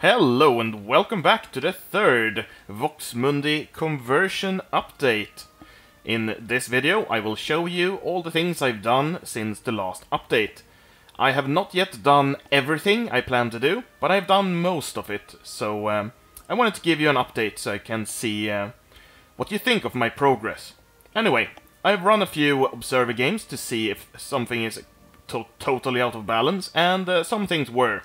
Hello and welcome back to the third Vox Mundi conversion update. In this video I will show you all the things I've done since the last update. I have not yet done everything I plan to do, but I've done most of it, so I wanted to give you an update so I can see what you think of my progress. Anyway, I've run a few observer games to see if something is totally out of balance, and some things were.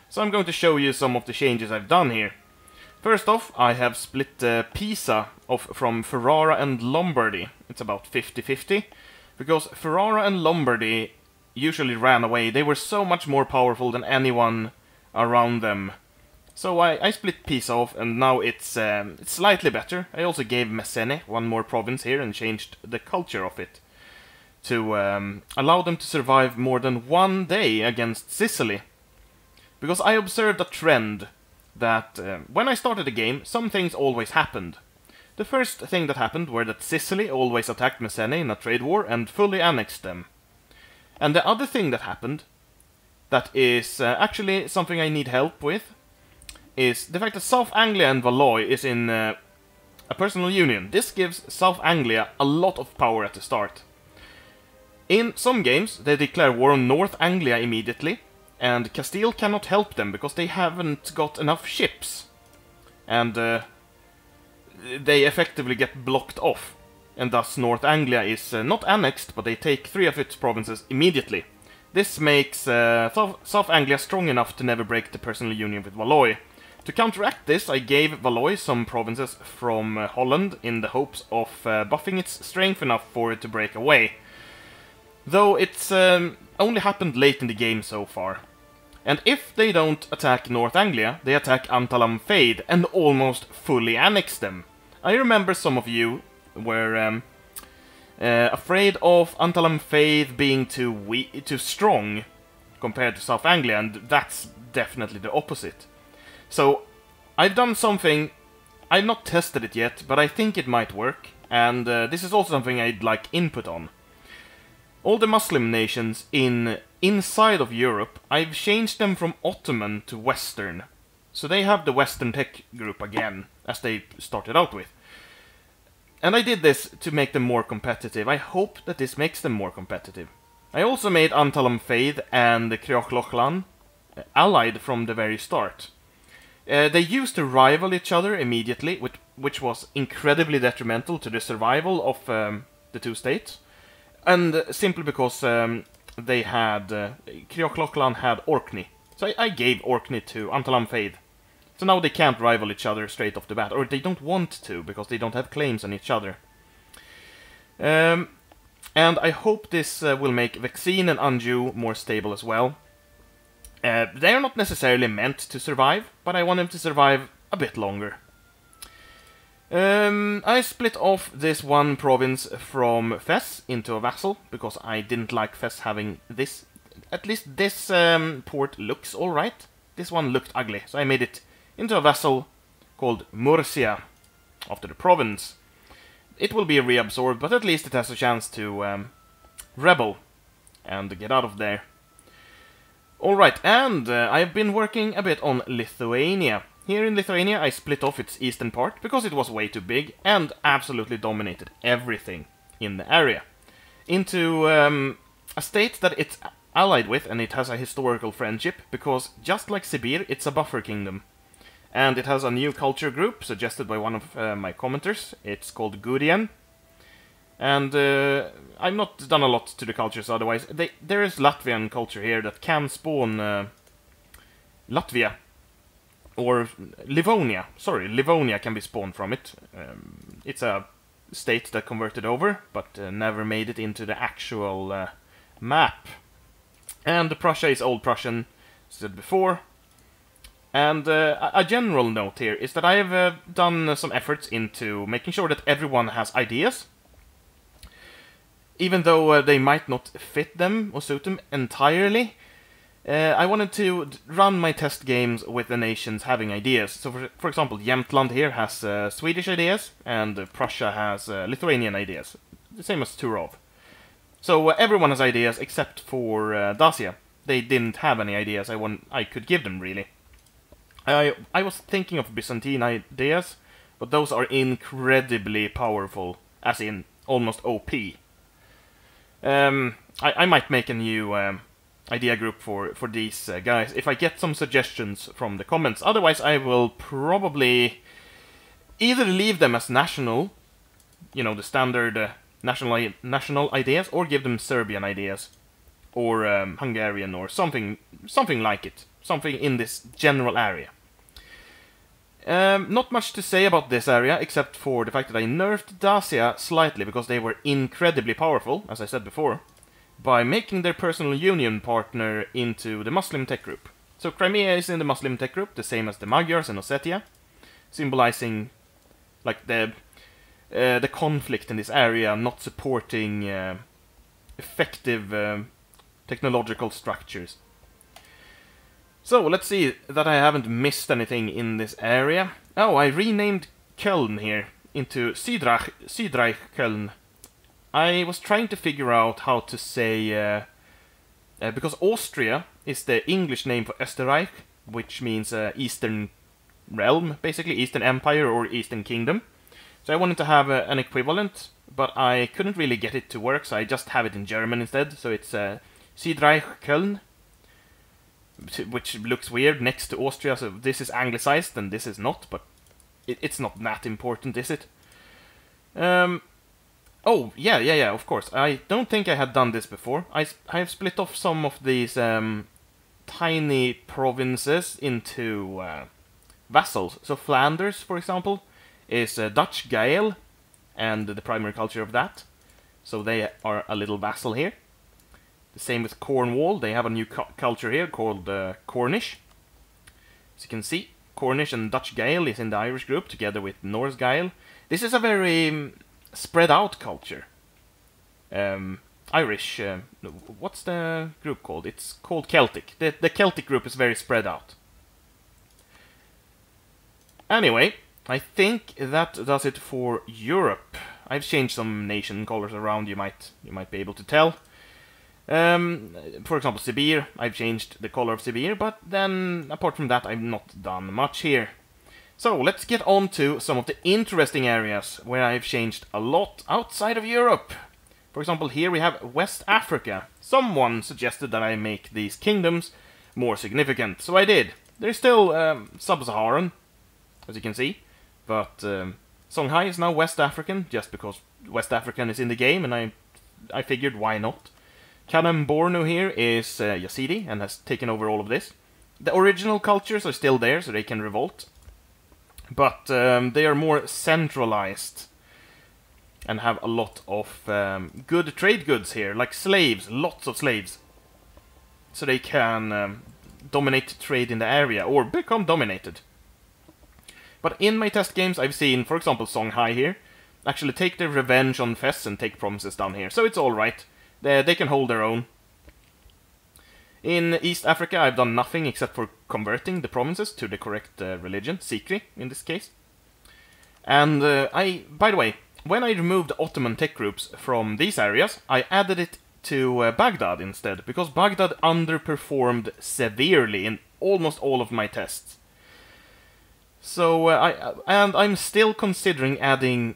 So I'm going to show you some of the changes I've done here. First off, I have split Pisa off from Ferrara and Lombardy. It's about 50-50, because Ferrara and Lombardy usually ran away. They were so much more powerful than anyone around them. So I split Pisa off, and now it's slightly better. I also gave Messene one more province here and changed the culture of it to allow them to survive more than one day against Sicily. Because I observed a trend that when I started the game, some things always happened. The first thing that happened were that Sicily always attacked Messene in a trade war and fully annexed them. And the other thing that happened, that is actually something I need help with, is the fact that South Anglia and Valois is in a personal union. This gives South Anglia a lot of power at the start. In some games, they declare war on North Anglia immediately, and Castile cannot help them because they haven't got enough ships. And they effectively get blocked off. And thus North Anglia is not annexed, but they take 3 of its provinces immediately. This makes South Anglia strong enough to never break the personal union with Valois. To counteract this, I gave Valois some provinces from Holland in the hopes of buffing its strength enough for it to break away. Though it's only happened late in the game so far. And if they don't attack North Anglia, they attack Antalam Fade and almost fully annex them. I remember some of you were afraid of Antalam Fade being too strong compared to South Anglia, and that's definitely the opposite. So I've done something, I've not tested it yet, but I think it might work, and this is also something I'd like input on. All the Muslim nations inside of Europe, I've changed them from Ottoman to Western. So they have the Western tech group again, as they started out with. And I did this to make them more competitive. I hope that this makes them more competitive. I also made Antalam Fade and Creoch allied from the very start. They used to rival each other immediately, which was incredibly detrimental to the survival of the two states. And simply because they had... Creoch had Orkney. So I gave Orkney to Antalam Fade. So now they can't rival each other straight off the bat. Or they don't want to, because they don't have claims on each other. And I hope this will make Vexin and Anjou more stable as well. They are not necessarily meant to survive, but I want them to survive a bit longer. I split off this one province from Fes into a vassal, because I didn't like Fes having this. At least this port looks alright. This one looked ugly, so I made it into a vassal called Murcia, after the province. It will be reabsorbed, but at least it has a chance to rebel and get out of there. Alright, and I've been working a bit on Lithuania. Here in Lithuania I split off its eastern part because it was way too big and absolutely dominated everything in the area. Into a state that it's allied with, and it has a historical friendship, because just like Sibir, it's a buffer kingdom. And it has a new culture group suggested by one of my commenters. It's called Gurien. And I've not done a lot to the cultures otherwise. There is Latvian culture here that can spawn Latvia. Or Livonia. Sorry, Livonia can be spawned from it. It's a state that converted over, but never made it into the actual map. And Prussia is Old Prussian, said before. And a general note here is that I have done some efforts into making sure that everyone has ideas. Even though they might not fit them or suit them entirely. I wanted to run my test games with the nations having ideas. So for example, Jämtland here has Swedish ideas, and Prussia has Lithuanian ideas. The same as Turov. So everyone has ideas except for Dacia. They didn't have any ideas I could give them, really. I was thinking of Byzantine ideas, but those are incredibly powerful, as in almost OP. I might make a new idea group for these guys if I get some suggestions from the comments. Otherwise, I will probably either leave them as national, you know, the standard national ideas, or give them Serbian ideas, or Hungarian, or something like it, something in this general area. Not much to say about this area, except for the fact that I nerfed Dacia slightly, because they were incredibly powerful, as I said before, by making their personal union partner into the Muslim tech group. So Crimea is in the Muslim tech group, the same as the Magyars and Ossetia, symbolizing like the conflict in this area, not supporting effective technological structures. So, let's see that I haven't missed anything in this area. Oh, I renamed Köln here into Südreich Köln. I was trying to figure out how to say... because Austria is the English name for Österreich, which means Eastern Realm, basically, Eastern Empire or Eastern Kingdom. So I wanted to have an equivalent, but I couldn't really get it to work, so I just have it in German instead. So it's Südreich Köln, which looks weird next to Austria, so this is anglicized and this is not, but it's not that important, is it? Oh, yeah, of course. I don't think I had done this before. I have split off some of these tiny provinces into vassals. So Flanders, for example, is Dutch Gael, and the primary culture of that. So they are a little vassal here. The same with Cornwall. They have a new culture here called Cornish. As you can see, Cornish and Dutch Gael is in the Irish group, together with Norse Gael. This is a very spread out culture. Irish, what's the group called? It's called Celtic. The Celtic group is very spread out. Anyway, I think that does it for Europe. I've changed some nation colors around, you might be able to tell. For example, Sibir, I've changed the color of Sibir, but then, apart from that, I've not done much here. So, let's get on to some of the interesting areas where I've changed a lot outside of Europe. For example, here we have West Africa. Someone suggested that I make these kingdoms more significant, so I did. They're still sub-Saharan, as you can see, but Songhai is now West African, just because West African is in the game, and I figured why not. Kanem Bornu here is Yazidi and has taken over all of this. The original cultures are still there, so they can revolt. But they are more centralized and have a lot of good trade goods here, like slaves, lots of slaves. So they can dominate trade in the area, or become dominated. But in my test games I've seen, for example, Songhai here, actually take their revenge on Fes and take provinces down here, so it's alright. They can hold their own. In East Africa, I've done nothing except for converting the provinces to the correct religion, Sikri in this case. And by the way, when I removed Ottoman tech groups from these areas, I added it to Baghdad instead, because Baghdad underperformed severely in almost all of my tests. So, I'm still considering adding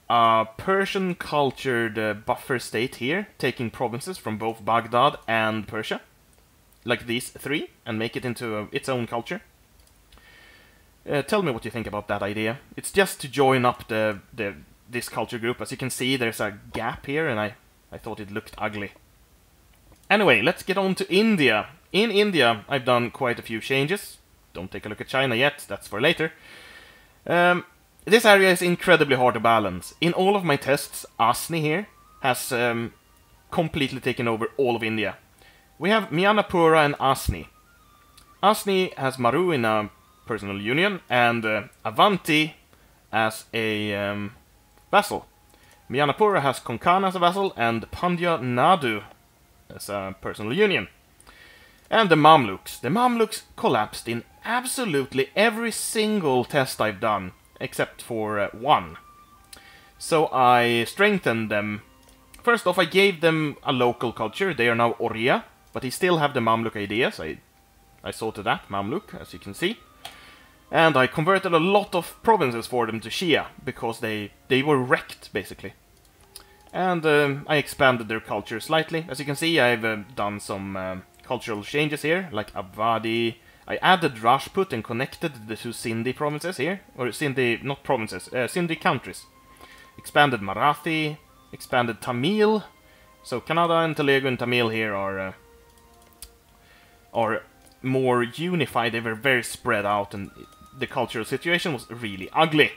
a Persian-cultured buffer state here, taking provinces from both Baghdad and Persia, like these three, and make it into its own culture. Tell me what you think about that idea. It's just to join up this culture group. As you can see, there's a gap here, and I thought it looked ugly. Anyway, let's get on to India. In India, I've done quite a few changes. Don't take a look at China yet, that's for later. This area is incredibly hard to balance. In all of my tests, Asni here has completely taken over all of India. We have Mianapura and Asni. Asni has Maru in a personal union, and Avanti as a vassal. Mianapura has Konkan as a vassal, and Pandya Nadu as a personal union. And the Mamluks. The Mamluks collapsed in absolutely every single test I've done, except for one. So I strengthened them. First off, I gave them a local culture. They are now Oriya, but they still have the Mamluk ideas. I saw to that, Mamluk, as you can see. And I converted a lot of provinces for them to Shia, because they were wrecked, basically. And I expanded their culture slightly. As you can see, I've done some cultural changes here, like Abwadi. I added Rajput and connected the two Sindhi provinces here. Or Sindhi, not provinces, Sindhi countries. Expanded Marathi, expanded Tamil. So Kannada and Telugu and Tamil here are more unified. They were very spread out, and the cultural situation was really ugly.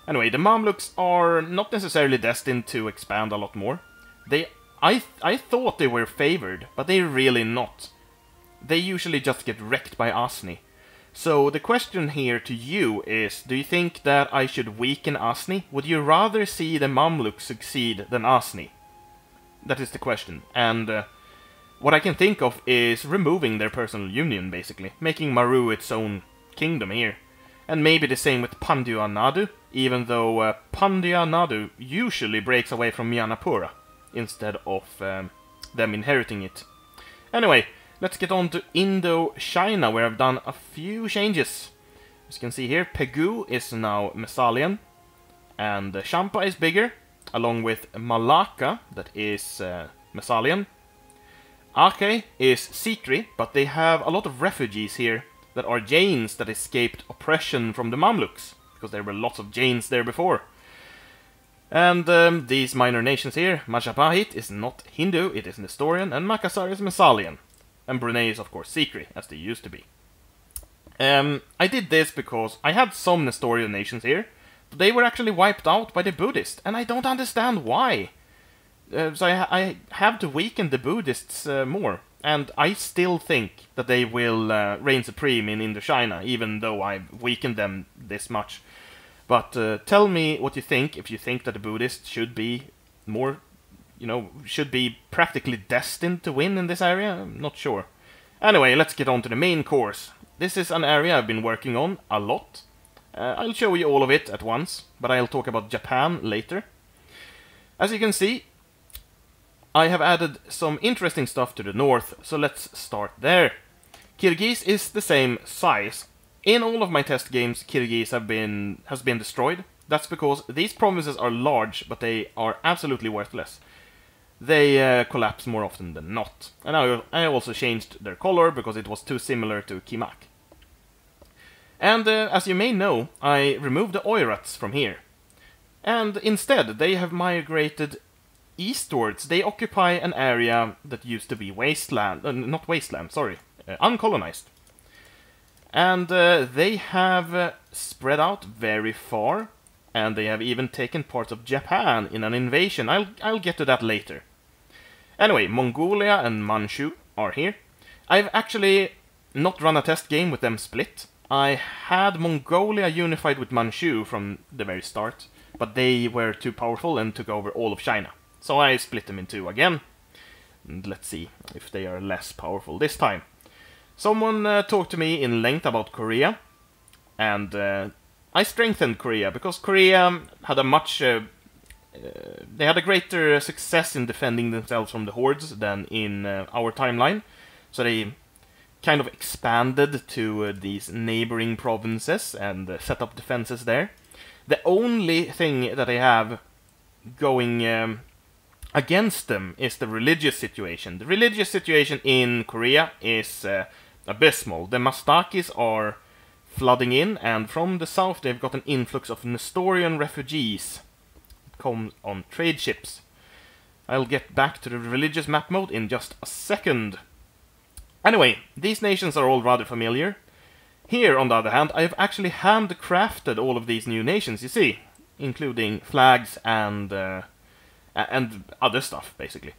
Anyway, the Mamluks are not necessarily destined to expand a lot more. I thought they were favored, but they're really not. They usually just get wrecked by Asni. So the question here to you is, do you think that I should weaken Asni? Would you rather see the Mamluks succeed than Asni? That is the question. And what I can think of is removing their personal union, basically. Making Maru its own kingdom here. And maybe the same with Pandya Nadu, even though Pandya Nadu usually breaks away from Myanapura, instead of them inheriting it. Anyway, let's get on to Indochina, where I've done a few changes. As you can see here, Pegu is now Messalian, and Champa is bigger, along with Malacca, that is Messalian. Aceh is Sikri, but they have a lot of refugees here that are Jains that escaped oppression from the Mamluks, because there were lots of Jains there before. And these minor nations here, Majapahit is not Hindu, it is Nestorian, and Makassar is Messalian. And Brunei is of course Sikri, as they used to be. I did this because I had some Nestorian nations here, but they were actually wiped out by the Buddhists, and I don't understand why. So I have to weaken the Buddhists more. And I still think that they will reign supreme in Indochina, even though I've weakened them this much. But tell me what you think, if you think that the Buddhists should be more, should be practically destined to win in this area. I'm not sure. Anyway, let's get on to the main course. This is an area I've been working on a lot. I'll show you all of it at once, but I'll talk about Japan later. As you can see, I have added some interesting stuff to the north, so let's start there. Kyrgyz is the same size. In all of my test games, Kyrgyz has been destroyed. That's because these provinces are large, but they are absolutely worthless. They collapse more often than not. And I also changed their color, because it was too similar to Kimak. And as you may know, I removed the Oirats from here. And instead, they have migrated eastwards. They occupy an area that used to be wasteland, not wasteland, sorry, uncolonized. And they have spread out very far, and they have even taken parts of Japan in an invasion. I'll get to that later. Anyway, Mongolia and Manchu are here. I've actually not run a test game with them split. I had Mongolia unified with Manchu from the very start, but they were too powerful and took over all of China. So I split them in two again, and let's see if they are less powerful this time. Someone talked to me in length about Korea, and I strengthened Korea, because Korea had they had a greater success in defending themselves from the hordes than in our timeline. So they kind of expanded to these neighboring provinces and set up defenses there. The only thing that they have going against them is the religious situation. The religious situation in Korea is abysmal. The Mastakis are flooding in, and from the south they've got an influx of Nestorian refugees that come on trade ships. I'll get back to the religious map mode in just a second. Anyway, these nations are all rather familiar. Here, on the other hand, I've actually handcrafted all of these new nations, you see, including flags and other stuff, basically.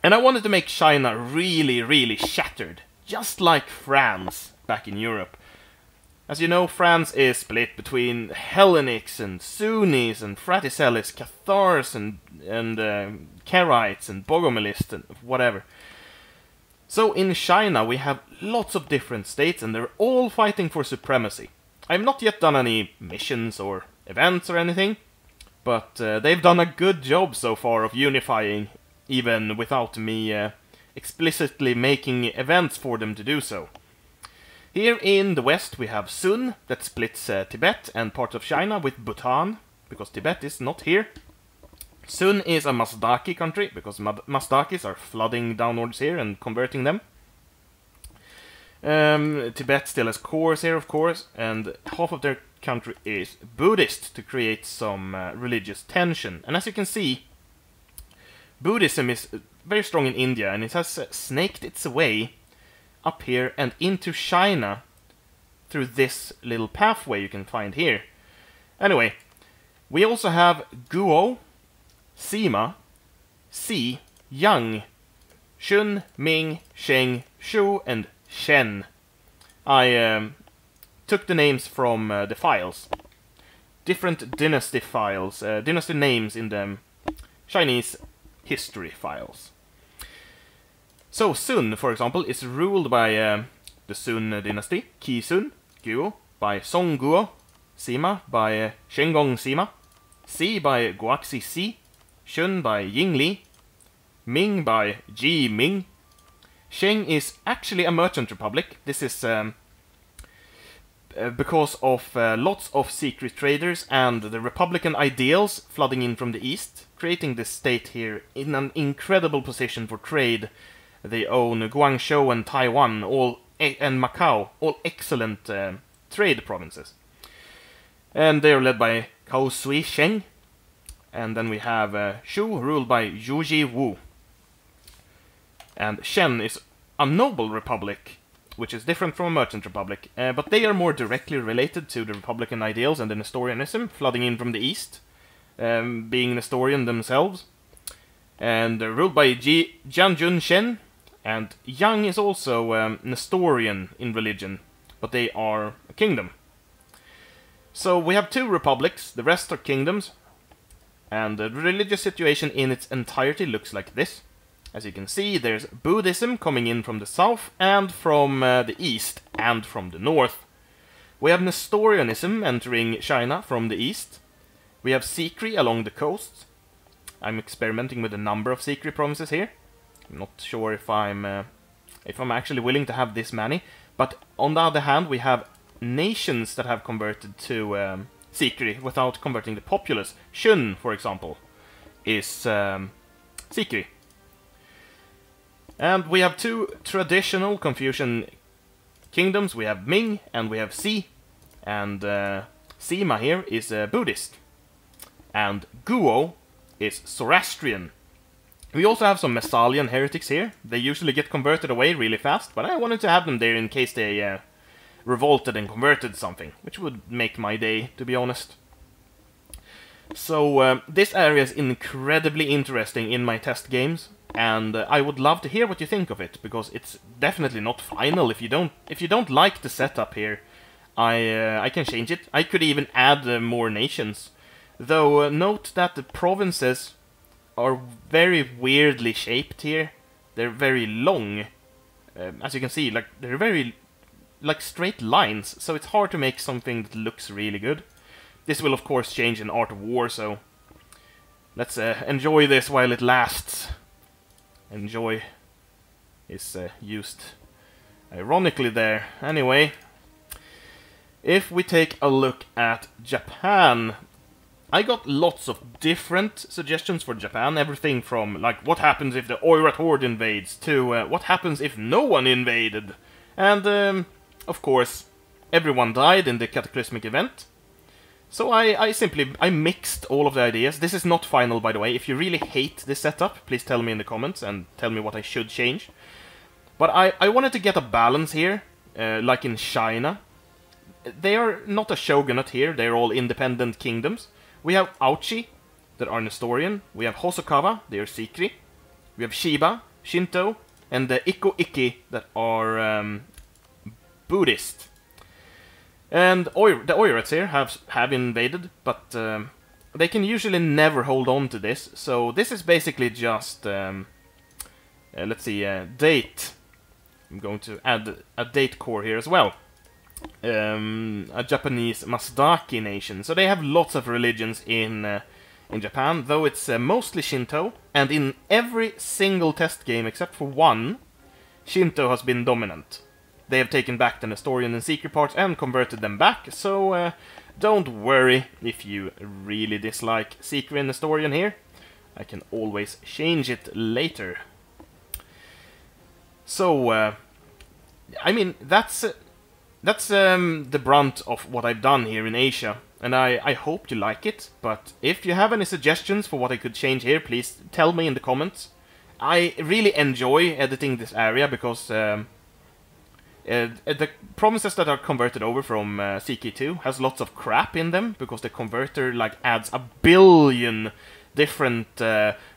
And I wanted to make China really, really shattered, just like France back in Europe. As you know, France is split between Hellenics and Sunnis and Fraticellis, Cathars and Karites and Bogomilists and whatever. So in China we have lots of different states, and they're all fighting for supremacy. I've not yet done any missions or events or anything, but they've done a good job so far of unifying, even without me explicitly making events for them to do so. Here in the west we have Sun, that splits Tibet and part of China with Bhutan, because Tibet is not here. Sun is a Mazdaki country, because Mazdakis are flooding downwards here and converting them. Tibet still has cores here, of course, and half of their country is Buddhist to create some religious tension. And as you can see, Buddhism is very strong in India, and it has snaked its way up here and into China through this little pathway you can find here. Anyway, we also have Guo, Sima, Si, Yang, Shun, Ming, Sheng, Shu, and Shen. I took the names from the files. Different dynasty files, dynasty names in the Chinese history files. So Sun, for example, is ruled by the Sun dynasty, Qi Sun, Guo by Song Guo, Sima by Shenggong Sima, Si by Guaxi Si, Shun by Ying Li, Ming by Ji Ming. Sheng is actually a merchant republic. This is because of lots of secret traders and the republican ideals flooding in from the east, creating this state here in an incredible position for trade. They own Guangzhou and Taiwan, and Macau, all excellent trade provinces. And they are led by Cao Sui Sheng. And then we have Shu, ruled by Yuji Wu. And Shen is a noble republic, which is different from a merchant republic, but they are more directly related to the republican ideals and the Nestorianism, flooding in from the east, being Nestorian themselves. And they're ruled by Jianjun Shen, and Yang is also Nestorian in religion, but they are a kingdom. So we have two republics, the rest are kingdoms, and the religious situation in its entirety looks like this. As you can see, there's Buddhism coming in from the south and from the east and from the north. We have Nestorianism entering China from the east. We have Sikri along the coast. I'm experimenting with a number of Sikri provinces here. I'm not sure if I'm actually willing to have this many. But on the other hand, we have nations that have converted to Sikri without converting the populace. Shun, for example, is Sikri. And we have two traditional Confucian kingdoms. We have Ming and we have Si. And Sima here is Buddhist. And Guo is Zoroastrian. We also have some Messalian heretics here. They usually get converted away really fast, but I wanted to have them there in case they revolted and converted something, which would make my day, to be honest. So this area is incredibly interesting in my test games, and I would love to hear what you think of it, because it's definitely not final. If you don't like the setup here, I can change it. I could even add more nations, though note that the provinces are very weirdly shaped here. They're very long, as you can see, like they're very like straight lines, so it's hard to make something that looks really good. This will of course change in Art of War, so let's enjoy this while it lasts. Enjoy is used ironically there. Anyway, if we take a look at Japan, I got lots of different suggestions for Japan, everything from like what happens if the Oirat Horde invades to what happens if no one invaded. And of course, everyone died in the cataclysmic event. So I mixed all of the ideas. This is not final, by the way. If you really hate this setup, please tell me in the comments and tell me what I should change. But I wanted to get a balance here, like in China. They are not a shogunate here, they're all independent kingdoms. We have Auchi, that are Nestorian. We have Hosokawa, they are Sikri. We have Shiba, Shinto, and the Ikko-Ikki, that are Buddhist. And the Oirats here have invaded, but they can usually never hold on to this. So this is basically just, let's see, date. I'm going to add a date core here as well. A Japanese Mazdaki nation. So they have lots of religions in Japan, though it's mostly Shinto. And in every single test game except for one, Shinto has been dominant. they have taken back the Nestorian and Seeker parts and converted them back, so don't worry if you really dislike Seeker and Nestorian here. I can always change it later. So, I mean, that's the brunt of what I've done here in Asia, and I hope you like it, but if you have any suggestions for what I could change here, please tell me in the comments. I really enjoy editing this area because the provinces that are converted over from CK2 has lots of crap in them, because the converter like adds a billion different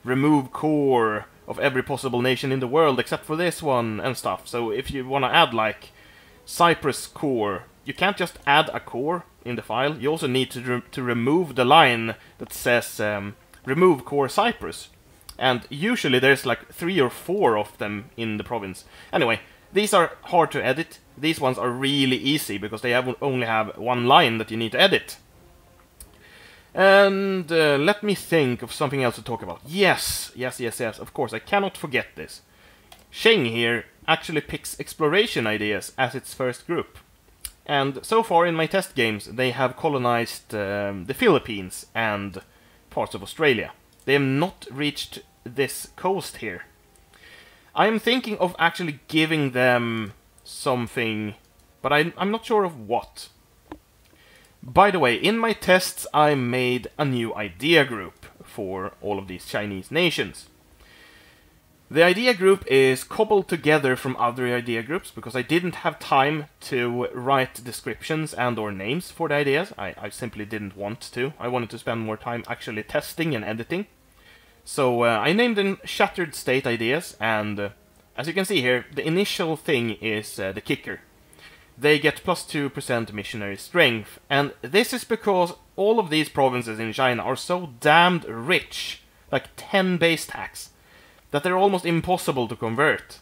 remove core of every possible nation in the world except for this one and stuff. So if you want to add like Cyprus core, you can't just add a core in the file, you also need to remove the line that says remove core Cyprus. And usually there's like 3 or 4 of them in the province. Anyway, these are hard to edit. These ones are really easy because they only have one line that you need to edit. And let me think of something else to talk about. Yes, of course, I cannot forget this. Sheng here actually picks exploration ideas as its first group. And so far in my test games, they have colonized the Philippines and parts of Australia. They have not reached this coast here. I am thinking of actually giving them something, but I'm not sure of what. By the way, in my tests I made a new idea group for all of these Chinese nations. The idea group is cobbled together from other idea groups because I didn't have time to write descriptions and or names for the ideas. I simply didn't want to. I wanted to spend more time actually testing and editing. So I named them Shattered State Ideas, and as you can see here, the initial thing is the kicker. They get +2% missionary strength, and this is because all of these provinces in China are so damned rich, like 10 base tax, that they're almost impossible to convert.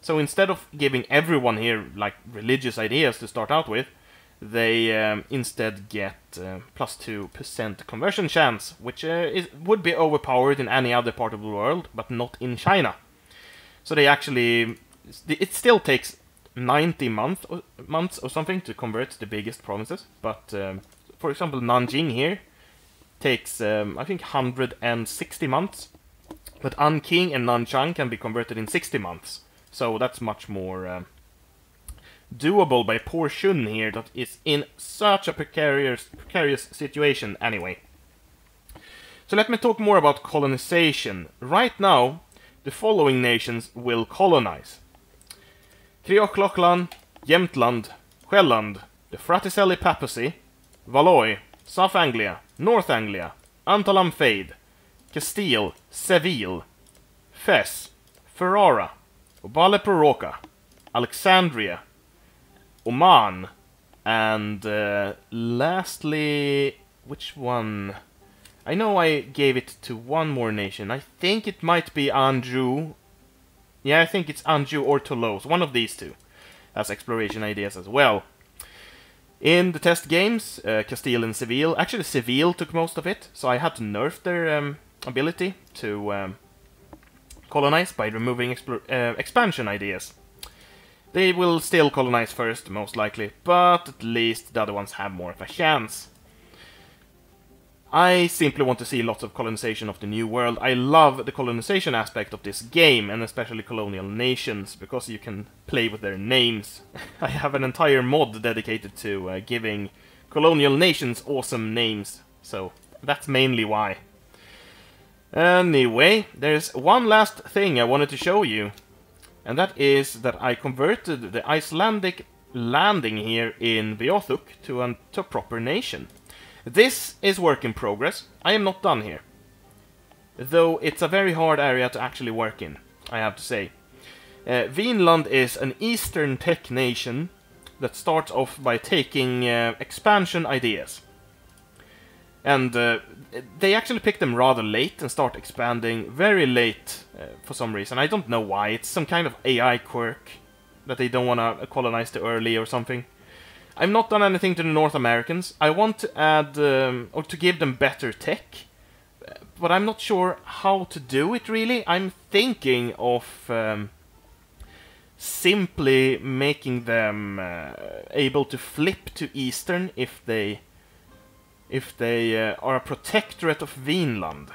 So instead of giving everyone here like religious ideas to start out with, they instead get +2% conversion chance, which would be overpowered in any other part of the world, but not in China. So they actually, it still takes 90 months or something to convert the biggest provinces, but for example Nanjing here takes I think 160 months, but Anqing and Nanchang can be converted in 60 months, so that's much more doable by poor Shun here that is in such a precarious situation anyway. So let me talk more about colonization. Right now the following nations will colonize: Treoclochlan, Jämtland, Själland, the Fraticelli Papacy, Valois, South Anglia, North Anglia, Antalamfeid, Castile, Seville, Fez, Ferrara, Obaleporoka, Alexandria, Oman, and lastly, which one? I know I gave it to one more nation. I think it might be Anjou. Yeah, I think it's Anjou or Toulouse, one of these two. That's exploration ideas as well. In the test games, Castile and Seville, actually Seville took most of it, so I had to nerf their ability to colonize by removing expansion ideas. They will still colonize first, most likely, but at least the other ones have more of a chance. I simply want to see lots of colonization of the New World. I love the colonization aspect of this game, and especially colonial nations, because you can play with their names. I have an entire mod dedicated to giving colonial nations awesome names, so that's mainly why. Anyway, there's one last thing I wanted to show you, and that is that I converted the Icelandic landing here in Beothuk to a proper nation. This is work in progress. I am not done here, though it's a very hard area to actually work in, I have to say. Vinland is an eastern tech nation that starts off by taking expansion ideas. And they actually pick them rather late and start expanding very late for some reason. I don't know why. It's some kind of AI quirk that they don't want to colonize too early or something. I've not done anything to the North Americans. I want to add, or to give them better tech, but I'm not sure how to do it really. I'm thinking of simply making them able to flip to Eastern if they are a protectorate of Vinland.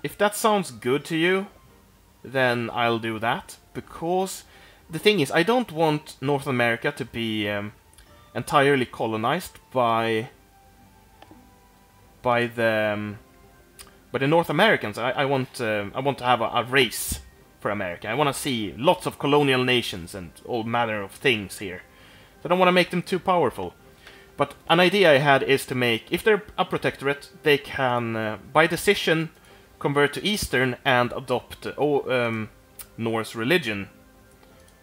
If that sounds good to you, then I'll do that, because the thing is, I don't want North America to be entirely colonized by the North Americans. I want to have a race for America. I want to see lots of colonial nations and all manner of things here. So I don't want to make them too powerful. But an idea I had is to make, if they're a protectorate, they can, by decision, convert to Eastern and adopt Norse religion,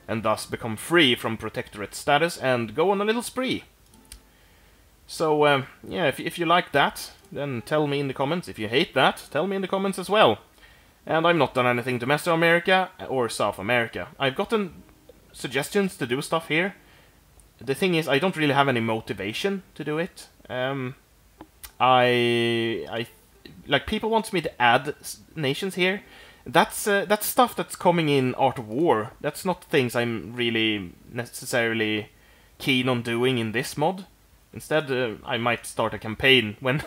and thus become free from protectorate status and go on a little spree. So, yeah, if you like that, then tell me in the comments. If you hate that, tell me in the comments as well. And I've not done anything to Mesoamerica or South America. I've gotten suggestions to do stuff here. The thing is, I don't really have any motivation to do it. Like, people want me to add nations here. That's stuff that's coming in Art of War. That's not things I'm really necessarily keen on doing in this mod. Instead, I might start a campaign when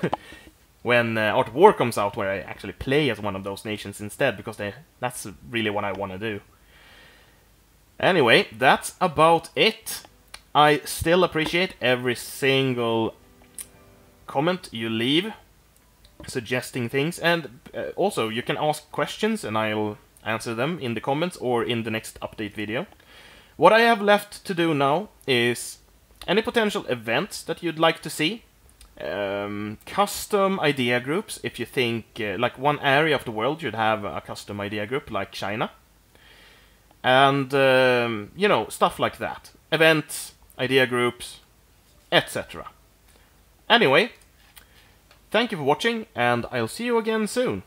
when Art of War comes out, where I actually play as one of those nations instead, because that's really what I want to do. Anyway, that's about it. I still appreciate every single comment you leave, suggesting things, and also you can ask questions and I'll answer them in the comments or in the next update video. What I have left to do now is any potential events that you'd like to see, custom idea groups, if you think like one area of the world should have a custom idea group, like China, and you know, stuff like that. Events, idea groups, etc. Anyway, thank you for watching, and I'll see you again soon.